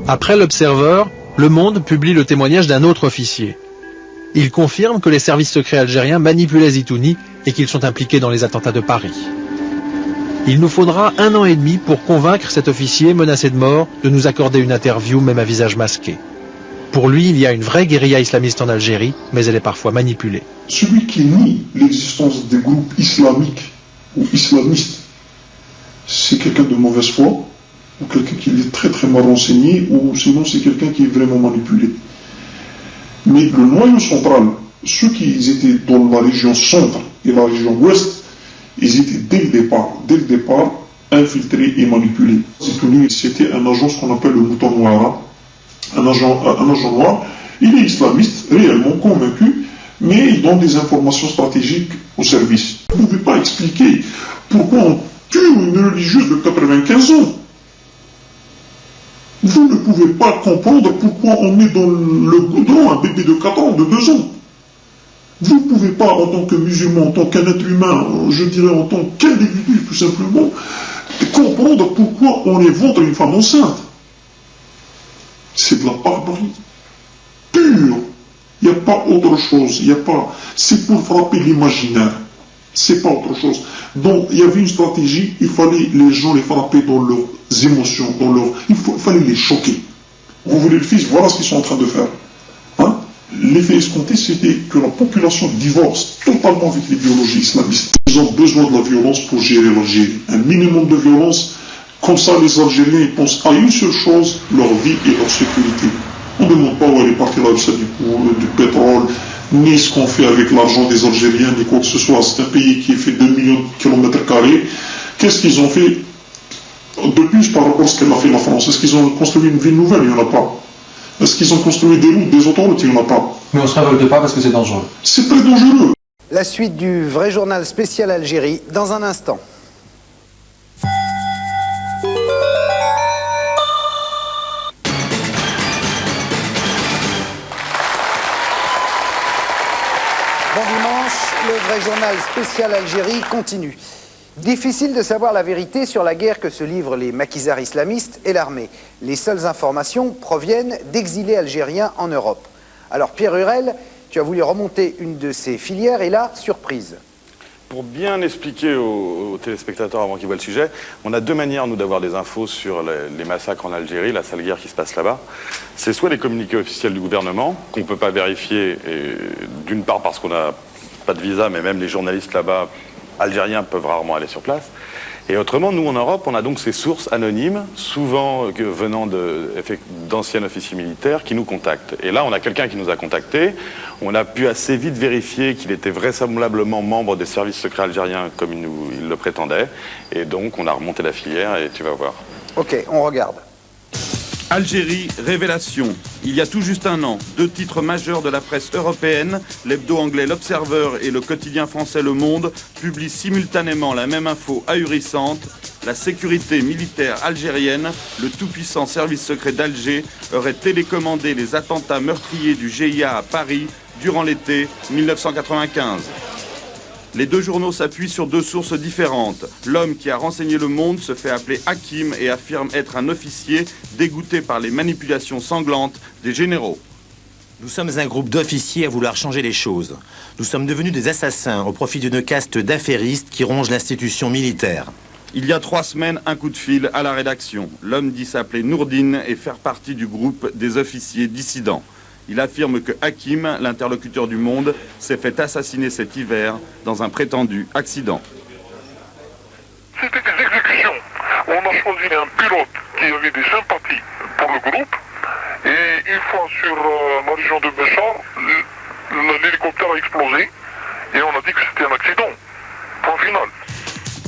Après l'Observer, Le Monde publie le témoignage d'un autre officier. Il confirme que les services secrets algériens manipulaient Zitouni et qu'ils sont impliqués dans les attentats de Paris. Il nous faudra 1 an et demi pour convaincre cet officier menacé de mort de nous accorder une interview même à visage masqué. Pour lui, il y a une vraie guérilla islamiste en Algérie, mais elle est parfois manipulée. Celui qui nie l'existence des groupes islamiques ou islamistes, c'est quelqu'un de mauvaise foi, ou quelqu'un qui est très très mal renseigné, ou sinon c'est quelqu'un qui est vraiment manipulé. Mais le noyau central, ceux qui étaient dans la région centre et la région ouest, ils étaient dès le départ, infiltrés et manipulés. C'était un agent, ce qu'on appelle le mouton noir. Un agent noir, il est islamiste, réellement convaincu, mais il donne des informations stratégiques au service. Vous ne pouvez pas expliquer pourquoi on tue une religieuse de 95 ans. Vous ne pouvez pas comprendre pourquoi on met dans le goudron un bébé de 4 ans, de 2 ans. Vous ne pouvez pas, en tant que musulman, en tant qu'un être humain, je dirais en tant qu'individu tout simplement, comprendre pourquoi on éventre une femme enceinte. C'est de la barbarie pure. Il n'y a pas autre chose. C'est pour frapper l'imaginaire. C'est pas autre chose. Donc, il y avait une stratégie, il fallait les gens les frapper dans leurs émotions, il fallait les choquer. Vous voulez le fils, voilà ce qu'ils sont en train de faire. Hein? L'effet escompté, c'était que la population divorce totalement avec l'idéologie islamiste. Ils ont besoin de la violence pour gérer l'Algérie. Un minimum de violence, comme ça les Algériens ils pensent à une seule chose, leur vie et leur sécurité. On ne demande pas où elle est partie la recette du pétrole, ni ce qu'on fait avec l'argent des Algériens, ni quoi que ce soit. C'est un pays qui fait 2 millions de kilomètres carrés. Qu'est-ce qu'ils ont fait de plus par rapport à ce qu'elle a fait la France? Est-ce qu'ils ont construit une ville nouvelle? Il n'y en a pas. Est-ce qu'ils ont construit des routes, des autoroutes? Il n'y en a pas. Mais on ne se révolte pas parce que c'est dangereux. C'est très dangereux. La suite du vrai journal spécial Algérie dans un instant. Bon dimanche, le vrai journal spécial Algérie continue. Difficile de savoir la vérité sur la guerre que se livrent les maquisards islamistes et l'armée. Les seules informations proviennent d'exilés algériens en Europe. Alors Pierre Hurel, tu as voulu remonter une de ces filières et là, surprise. Pour bien expliquer aux téléspectateurs avant qu'ils voient le sujet, on a 2 manières, nous, d'avoir des infos sur les massacres en Algérie, la sale guerre qui se passe là-bas. C'est soit les communiqués officiels du gouvernement, qu'on ne peut pas vérifier, d'une part parce qu'on n'a pas de visa, mais même les journalistes là-bas, algériens, peuvent rarement aller sur place. Et autrement, nous, en Europe, on a donc ces sources anonymes, souvent venant d'anciens officiers militaires, qui nous contactent. Et là, on a quelqu'un qui nous a contactés. On a pu assez vite vérifier qu'il était vraisemblablement membre des services secrets algériens, comme il le prétendait. Et donc, on a remonté la filière, et tu vas voir. Ok, on regarde. Algérie, révélation. Il y a tout juste 1 an, 2 titres majeurs de la presse européenne, l'hebdo anglais L'Observer et le quotidien français Le Monde, publient simultanément la même info ahurissante. La sécurité militaire algérienne, le tout-puissant service secret d'Alger, aurait télécommandé les attentats meurtriers du GIA à Paris durant l'été 1995. Les 2 journaux s'appuient sur 2 sources différentes. L'homme qui a renseigné Le Monde se fait appeler Hakim et affirme être un officier dégoûté par les manipulations sanglantes des généraux. Nous sommes un groupe d'officiers à vouloir changer les choses. Nous sommes devenus des assassins au profit d'une caste d'affairistes qui ronge l'institution militaire. Il y a 3 semaines, un coup de fil à la rédaction. L'homme dit s'appeler Nourdine et faire partie du groupe des officiers dissidents. Il affirme que Hakim, l'interlocuteur du Monde, s'est fait assassiner cet hiver dans un prétendu accident. C'était des exécutions. On a choisi un pilote qui avait des sympathies pour le groupe. Et une fois sur la région de Béchar, l'hélicoptère a explosé. Et on a dit que c'était un accident. Point final.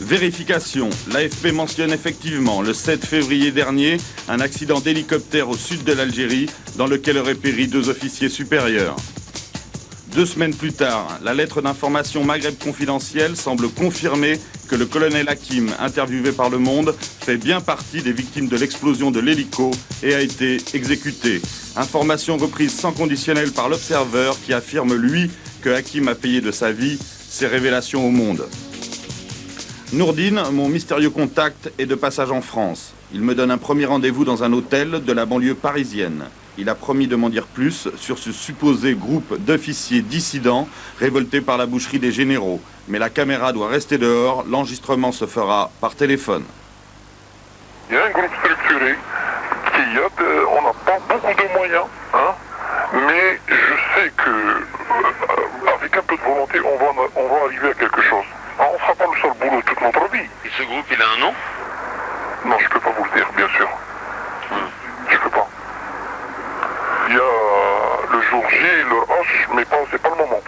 Vérification. L'AFP mentionne effectivement le 7 février dernier un accident d'hélicoptère au sud de l'Algérie dans lequel auraient péri 2 officiers supérieurs. 2 semaines plus tard, la lettre d'information Maghreb confidentielle semble confirmer que le colonel Hakim, interviewé par Le Monde, fait bien partie des victimes de l'explosion de l'hélico et a été exécuté. Information reprise sans conditionnel par l'Observer qui affirme, lui, que Hakim a payé de sa vie ses révélations au Monde. Nourdine, mon mystérieux contact, est de passage en France. Il me donne un premier rendez-vous dans un hôtel de la banlieue parisienne. Il a promis de m'en dire plus sur ce supposé groupe d'officiers dissidents révoltés par la boucherie des généraux. Mais la caméra doit rester dehors, l'enregistrement se fera par téléphone. Il y a un groupe structuré, on n'a pas beaucoup de moyens, hein, mais je sais que avec un peu de volonté, on va arriver à quelque chose. On ne fera pas le seul boulot toute notre vie. Et ce groupe, il a un nom? Non, je peux pas vous le dire, bien sûr. Je peux pas. Il y a le jour J, le H, mais c'est pas le moment.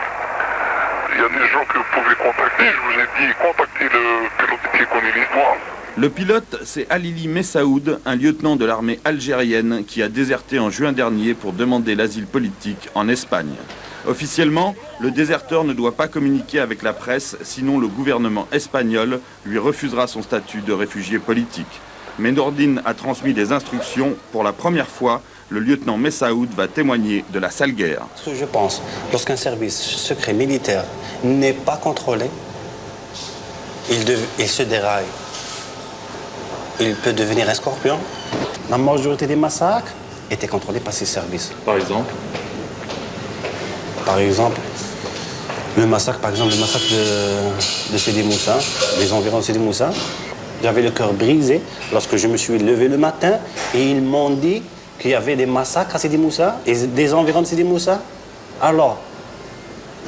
Il y a des gens que vous pouvez contacter. Je vous ai dit, contactez le pilote qui connaît l'histoire. Le pilote, c'est Alili Messaoud, un lieutenant de l'armée algérienne qui a déserté en juin dernier pour demander l'asile politique en Espagne. Officiellement, le déserteur ne doit pas communiquer avec la presse, sinon le gouvernement espagnol lui refusera son statut de réfugié politique. Mais Nordine a transmis des instructions. Pour la première fois, le lieutenant Messaoud va témoigner de la sale guerre. Ce que je pense, lorsqu'un service secret militaire n'est pas contrôlé, il se déraille. Il peut devenir un scorpion. La majorité des massacres étaient contrôlés par ces services. Par exemple? Par exemple, le massacre de Sidi Moussa, les environs de Sidi Moussa. J'avais le cœur brisé lorsque je me suis levé le matin et ils m'ont dit qu'il y avait des massacres à Sidi Moussa et des environs de Sidi Moussa. Alors,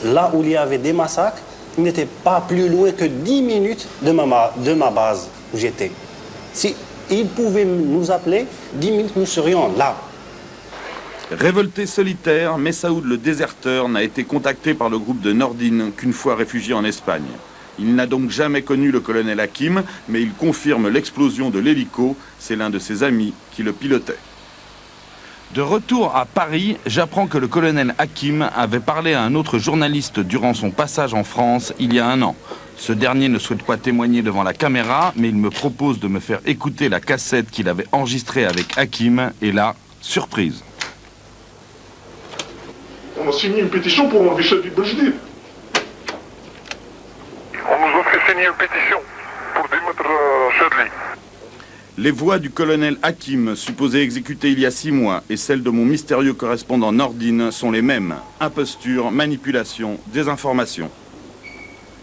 là où il y avait des massacres, il n'était pas plus loin que 10 minutes de ma base où j'étais. Si ils pouvaient nous appeler, 10 minutes, nous serions là. Révolté solitaire, Messaoud le déserteur n'a été contacté par le groupe de Nordine qu'une fois réfugié en Espagne. Il n'a donc jamais connu le colonel Hakim, mais il confirme l'explosion de l'hélico. C'est l'un de ses amis qui le pilotait. De retour à Paris, j'apprends que le colonel Hakim avait parlé à un autre journaliste durant son passage en France il y a un an. Ce dernier ne souhaite pas témoigner devant la caméra, mais il me propose de me faire écouter la cassette qu'il avait enregistrée avec Hakim. Et là, surprise. On a signé une pétition pour enlever Chadli Bejdir. On nous a fait signer une pétition pour démettre Chadli. Les voix du colonel Hakim, supposé exécuté il y a 6 mois, et celles de mon mystérieux correspondant Nordine sont les mêmes. Imposture, manipulation, désinformation.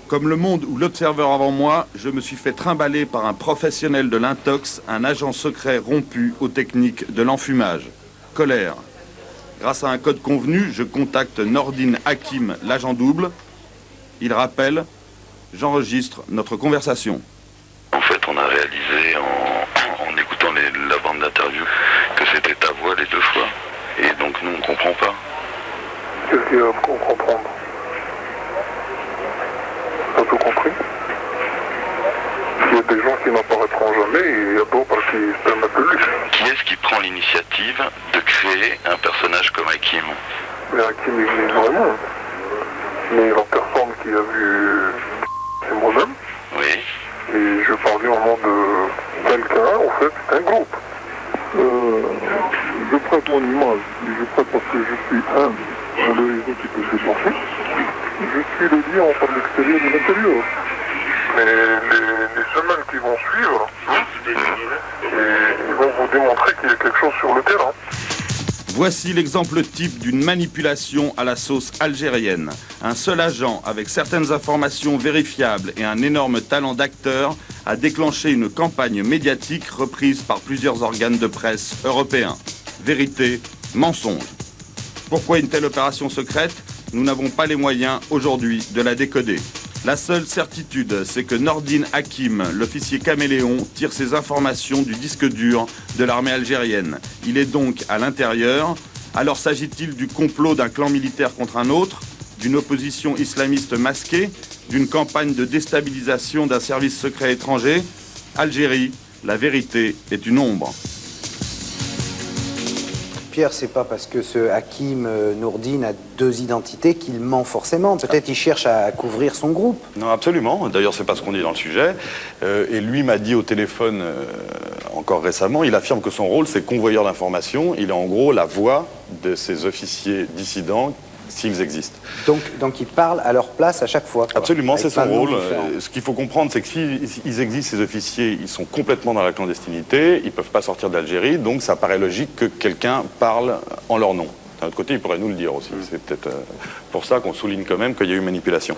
Comme Le Monde ou L'Observeur avant moi, je me suis fait trimballer par un professionnel de l'intox, un agent secret rompu aux techniques de l'enfumage. Colère. Grâce à un code convenu, je contacte Nordine Hakim, l'agent double. Il rappelle, j'enregistre notre conversation. En fait, on a réalisé en écoutant la bande d'interview que c'était ta voix les 2 fois. Et donc nous, on comprend pas. Qu'est-ce qu'il y a à comprendre? T'as tout compris? Il y a des gens qui n'apparaîtront jamais et il y a d'autres qui se permettent de luxe. Qui est-ce qui prend l'initiative de créer un personnage comme Hakim? Mais Hakim existe vraiment. Mais la personne qui a vu, c'est moi-même. Oui. Et je parlais au nom de quelqu'un, en fait, c'est un groupe. Je prête mon image, et je prête parce que je suis un dans le réseau qui peut se penser. Je suis le lien entre l'extérieur et l'intérieur. Mais les semaines qui vont suivre, ils vont vous démontrer qu'il y a quelque chose sur le terrain. Voici l'exemple type d'une manipulation à la sauce algérienne. Un seul agent, avec certaines informations vérifiables et un énorme talent d'acteur, a déclenché une campagne médiatique reprise par plusieurs organes de presse européens. Vérité, mensonge. Pourquoi une telle opération secrète? Nous n'avons pas les moyens aujourd'hui de la décoder. La seule certitude, c'est que Nordine Hakim, l'officier caméléon, tire ses informations du disque dur de l'armée algérienne. Il est donc à l'intérieur. Alors s'agit-il du complot d'un clan militaire contre un autre, d'une opposition islamiste masquée, d'une campagne de déstabilisation d'un service secret étranger? Algérie, la vérité est une ombre. Pierre, c'est pas parce que ce Hakim Nordine a 2 identités qu'il ment forcément. Peut-être il cherche à couvrir son groupe. Non, absolument. D'ailleurs, c'est pas ce qu'on dit dans le sujet. Et lui m'a dit au téléphone encore récemment, il affirme que son rôle, c'est convoyeur d'informations. Il est en gros la voix de ces officiers dissidents s'ils existent. Donc ils parlent à leur place à chaque fois, quoi. Absolument, Avec c'est son plein de noms rôle. différents. Ce qu'il faut comprendre, c'est que s'ils existent, ces officiers, ils sont complètement dans la clandestinité, ils ne peuvent pas sortir d'Algérie, donc ça paraît logique que quelqu'un parle en leur nom. D'un autre côté, il pourrait nous le dire aussi. C'est peut-être pour ça qu'on souligne quand même qu'il y a eu manipulation.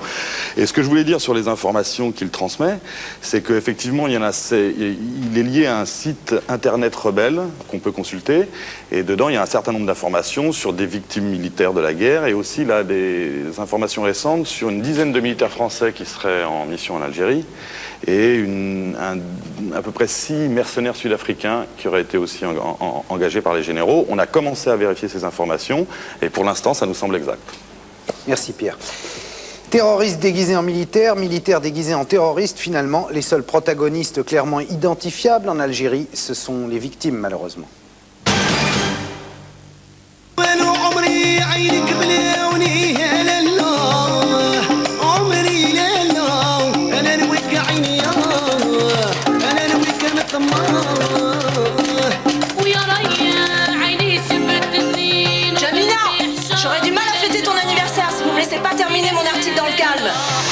Et ce que je voulais dire sur les informations qu'il transmet, c'est qu'effectivement, il est lié à un site internet rebelle qu'on peut consulter. Et dedans, il y a un certain nombre d'informations sur des victimes militaires de la guerre et aussi là, des informations récentes sur une dizaine de militaires français qui seraient en mission en Algérie et à peu près 6 mercenaires sud-africains qui auraient été aussi engagés par les généraux. On a commencé à vérifier ces informations et pour l'instant, ça nous semble exact. Merci Pierre. Terroristes déguisés en militaires, militaires déguisés en terroristes, finalement, les seuls protagonistes clairement identifiables en Algérie, ce sont les victimes, malheureusement. Jamila, j'aurais du mal à fêter ton anniversaire si vous me laissez pas terminer mon article dans le calme.